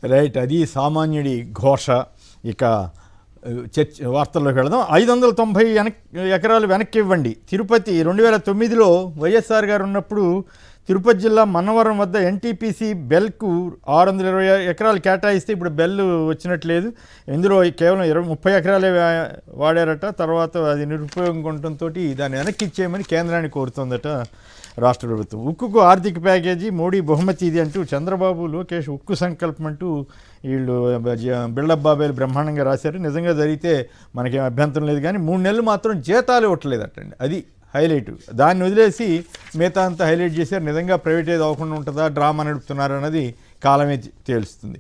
Right. అది సామాన్యుడి ఘోష. ఇక వార్తల్లోకి వెళదాం. 590 ఎకరాలు వెనక్కి ఇవ్వండి. తిరుపతి 2009లో వైఎస్ఆర్ గారు ఉన్నప్పుడు తిరుపతి జిల్లా మన్నవరం వద్ద ఎన్టీపీసీ బెల్కు 620 ఎకరాలు కేటాయిస్తే ఇప్పుడు బెల్ వచ్చినట్లేదు. ఇందులో కేవలం 30 ఎకరాలే వాడారట. తర్వాత అది నిరుపయోగం ఉండటంతో దాన్ని వెనక్కి ఇచ్చేయమని కేంద్రాన్ని కోరుతోందట రాష్ట్ర ప్రభుత్వం. ఉక్కుకు ఆర్థిక ప్యాకేజీ, మోడీ బహుమతి ఇది అంటూ చంద్రబాబు, లోకేష్ ఉక్కు సంకల్పం అంటూ వీళ్ళు బిల్డప్ బాబాయిలు బ్రహ్మాండంగా రాశారు. నిజంగా జరిగితే మనకేం అభ్యంతరం లేదు, కానీ 3 నెలలు మాత్రం జీతాలు ఇవ్వట్లేదటండి. అది హైలైట్. దాన్ని వదిలేసి మిగతా అంతా హైలైట్ చేశారు. నిజంగా ప్రైవేటైజ్ అవ్వకుండా ఉంటుందా, డ్రామా నడుపుతున్నారు అన్నది కాలమే తేలుస్తుంది.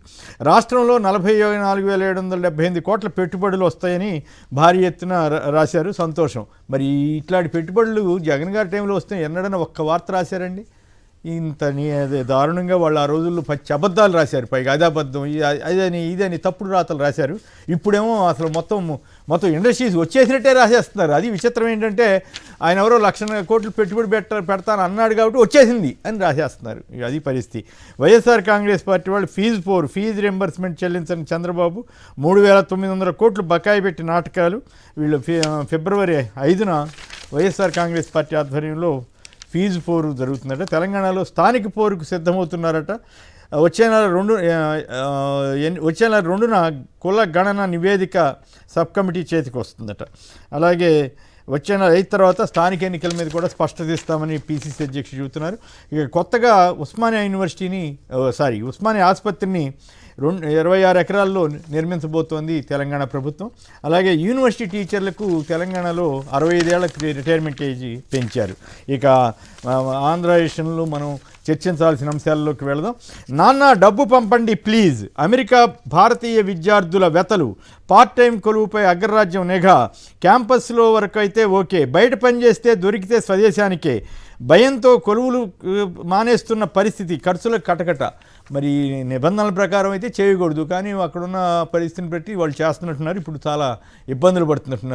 రాష్ట్రంలో 44,778 కోట్ల పెట్టుబడులు వస్తాయని భారీ ఎత్తున రాశారు. సంతోషం. మరి ఇట్లాంటి పెట్టుబడులు జగన్ గారి టైంలో వస్తాయి ఎన్నడన్నా ఒక్క వార్త రాశారండి? ఇంత దారుణంగా వాళ్ళు ఆ రోజుల్లో పచ్చి అబద్ధాలు రాశారు. పైగా అబద్ధం, ఇదని తప్పుడు రాతలు రాశారు. ఇప్పుడేమో అసలు మొత్తం ఇండస్ట్రీస్ వచ్చేసినట్టే రాసేస్తున్నారు. అది విచిత్రం ఏంటంటే, ఆయన ఎవరో 1,00,000 కోట్లు పెట్టుబడి పెడతాను అన్నాడు కాబట్టి వచ్చేసింది అని రాసేస్తున్నారు. అది పరిస్థితి. వైఎస్ఆర్ కాంగ్రెస్ పార్టీ వాళ్ళు ఫీజు రింబర్స్మెంట్ చెల్లించని చంద్రబాబు 3,900 కోట్లు బకాయి పెట్టి నాటకాలు. వీళ్ళు ఫిబ్రవరి 5న వైఎస్ఆర్ కాంగ్రెస్ పార్టీ ఆధ్వర్యంలో ఫీజు పోరు జరుగుతుందట. తెలంగాణలో స్థానిక పోరుకు సిద్ధమవుతున్నారట. వచ్చే నెల 2న కుల గణన నివేదిక సబ్ కమిటీ చేతికి వస్తుందట. అలాగే వచ్చే నెల 5 తర్వాత స్థానిక ఎన్నికల మీద కూడా స్పష్టత ఇస్తామని పీసీసీ అధ్యక్షుడు చెబుతున్నారు. ఇక కొత్తగా ఉస్మానియా ఆసుపత్రిని 26 ఎకరాల్లో నిర్మించబోతోంది తెలంగాణ ప్రభుత్వం. అలాగే యూనివర్సిటీ టీచర్లకు తెలంగాణలో 65 ఏళ్లకు రిటైర్మెంట్ ఏజ్ పెంచారు. ఇక ఆంధ్ర విషయంలో మనం చర్చించాల్సిన అంశాల్లోకి వెళదాం. నాన్న డబ్బు పంపండి ప్లీజ్. అమెరికా భారతీయ విద్యార్థుల వెతలు. పార్ట్ టైం కొలువుపై అగ్రరాజ్యం నిఘా. క్యాంపస్లో వరకు అయితే ఓకే, బయట పనిచేస్తే దొరికితే స్వదేశానికే. భయంతో కొలువులు మానేస్తున్న పరిస్థితి. ఖర్చులకు కటకట. మరి నిబంధనల ప్రకారం అయితే చేయకూడదు, కానీ అక్కడున్న పరిస్థితిని బట్టి వాళ్ళు చేస్తున్నట్టున్నారు. ఇప్పుడు చాలా ఇబ్బందులు పడుతున్నట్టున్నారు.